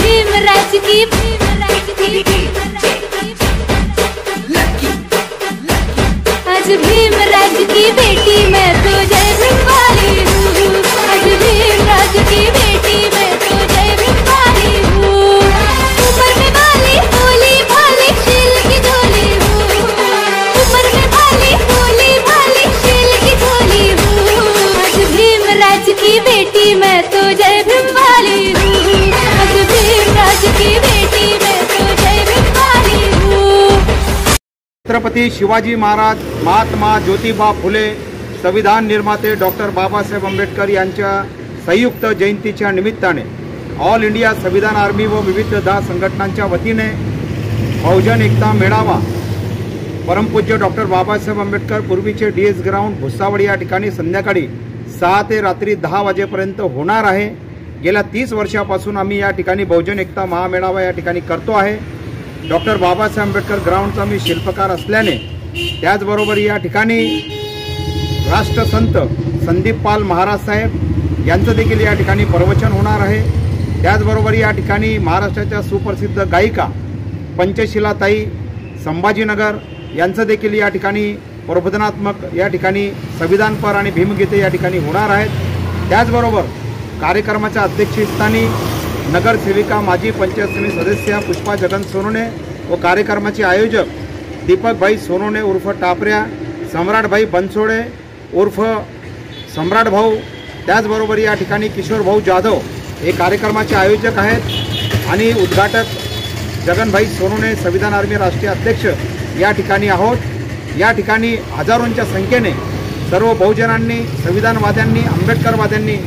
भीमराज की आज भीमराज की बेटी मैं तो जय भीम वाली हूँ। आज भीमराज की बेटी मैं तो जय भीम वाली हूँ। ऊपर में वाली भोली भाली शील की झोली हूँ। ऊपर में वाली भोली भाली शील की झोली हूँ। आज भीमराज की बेटी मैं तो जय भीम वाली हूँ। आज भीमराज की बेटी मैं तो जय भीम वाली हूँ। छत्रपती शिवाजी महाराज, महात्मा ज्योतिबा फुले, संविधान निर्माते डॉक्टर बाबासाहेब आंबेडकर यांच्या संयुक्त जयंतीच्या निमित्ताने ऑल इंडिया संविधान आर्मी व विविध संघटनांच्या वतीने बहुजन एकता मेळावा परमपूज्य डॉक्टर बाबासाहेब आंबेडकर पूर्वीचे डीएस ग्राउंड भुसावळ या ठिकाणी संध्याकाळी 6 ते रात्री 10 वाजेपर्यंत होणार आहे। गेल्या 30 वर्षापासून आम्ही या ठिकाणी बहुजन एकता महामेळावा या ठिकाणी करतो आहे। डॉक्टर बाबासाहेब आंबेडकर ग्राउंडचा मी शिल्पकार असल्याने त्याचबरोबर या ठिकाणी राष्ट्रसंत संदीप पाल महाराज साहेब यांचं देखील या ठिकाणी प्रवचन होणार आहे। त्याचबरोबर या ठिकाणी महाराष्ट्राच्या सुप्रसिद्ध गायिका पंचशिलाताई संभाजीनगर यांचं देखील या ठिकाणी प्रबोधनात्मक या ठिकाणी संविधानपर आणि भीमगीते या ठिकाणी होणार आहेत। त्याचबरोबर कार्यक्रमाच्या अध्यक्षस्थानी नगरसेविका माजी पंचायत समिती सदस्य पुष्पा जगन सोनोने व कार्यक्रमाचे आयोजक दीपक भाई सोनोने उर्फ टापऱ्या, सम्राट भाई बनसोडे उर्फ सम्राट भाऊ, त्याचबरोबर या ठिकाणी किशोर भाऊ जाधव हे कार्यक्रमाचे आयोजक आहेत आणि उद्घाटक जगनभाई सोनोने संविधान आर्मी राष्ट्रीय अध्यक्ष या ठिकाणी आहोत। या ठिकाणी हजारोंच्या संख्येने सर्व बहुजनांनी, संविधानवाद्यांनी, आंबेडकरवाद्यांनी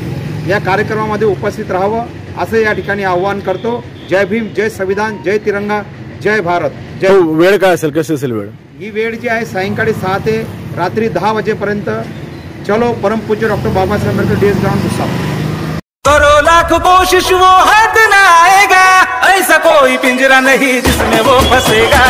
या कार्यक्रमामध्ये उपस्थित राहावं असं या ठिकाणी आवाहन करतो। जय भीम, जय संविधान, जय तिरंगा, जय भारत, जय। वेळ काय असेल, कशी असेल वेळ? ही वेळ जी आहे सायंकाळी 6 ते रात्री 10 वाजेपर्यंत। चलो परमपूज्य doctor Babasaheb Ambedkar DS ground Bhusawal. करो लाख कोशिश वो हाथ ना आएगा, ऐसा कोई पिंजरा नहीं जिसमें वो फंसेगा।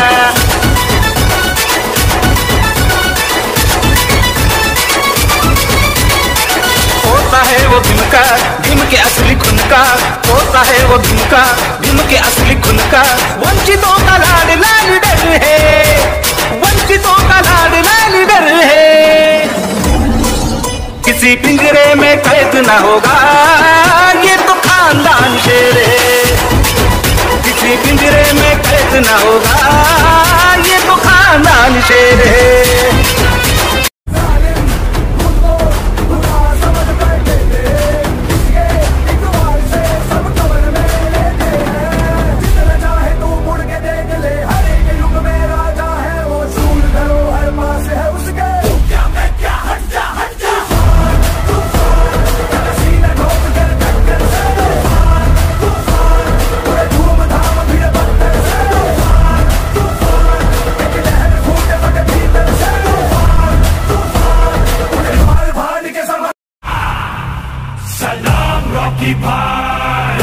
होता है वो भीम का, भीम के असली खून का, होता है वो भीम का, भीम के असली खून का। वंचितों का लाडला लीडर है, वंचितों का लाडला लीडर है। किसी पिंजरे में कैद ना होगा, ये तो खानदान शेर है। किसी पिंजरे में कैद ना होगा, ये तो खानदान शेर है। सलाम रॉकी भाई,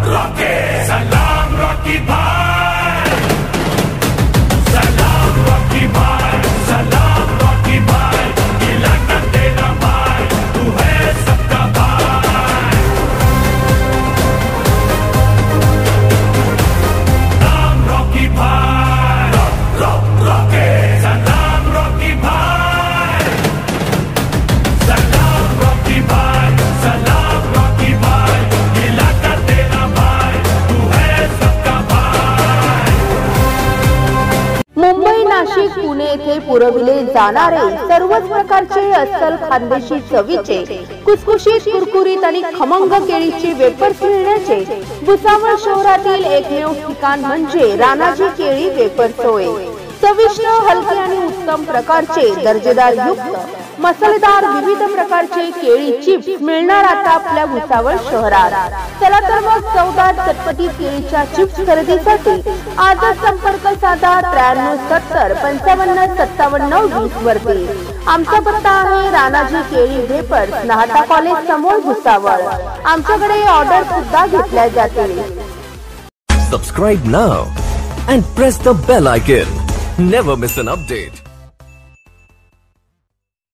रॉकी सलाम रॉकी भाई, सलाम रॉकी भाई, सलाम रॉकी भाई, इलाका तेरा भाई, तू है सबका भाई। सलाम रॉकी भाई, रॉकी सलाम रॉकी भाई, सलाम रॉकी भाई, सलाम रॉकी भाई, इलाका तेरा भाई, तू है सबका भाई। मुंबई, नाशिक, पुणे येथे पुरविले जाणारे सर्वच प्रकारचे अस्सल खानदेशी चवीचे कुसकुशीत, कुरकुरीत आणि खमंग केळीचे वेफर्स मिळण्याचे भुसावळ शहरातील एकमेव ठिकाण म्हणजे राणाजी केळी वेफर्स होय। चविष्ट, हलके आणि उत्तम प्रकारचे दर्जेदार युक्त मसालेदार विविध प्रकारचे केळी चिप्स मिळणार आता आपल्या भुसावळ शहरात। चला तर मग चवदार चटपटीत केळीच्या चिप्स खरेदीसाठी आजच संपर्क साधा 93 70 55 57 20 वरती। आमचा पत्ता आहे राणाजी केळी वेफर्स, नाहटा कॉलेज समोर भुसावळ। आमच्याकडे ऑर्डर सुद्धा घेतल्या जातील। Subscribe now and press the bell icon. Never miss an update.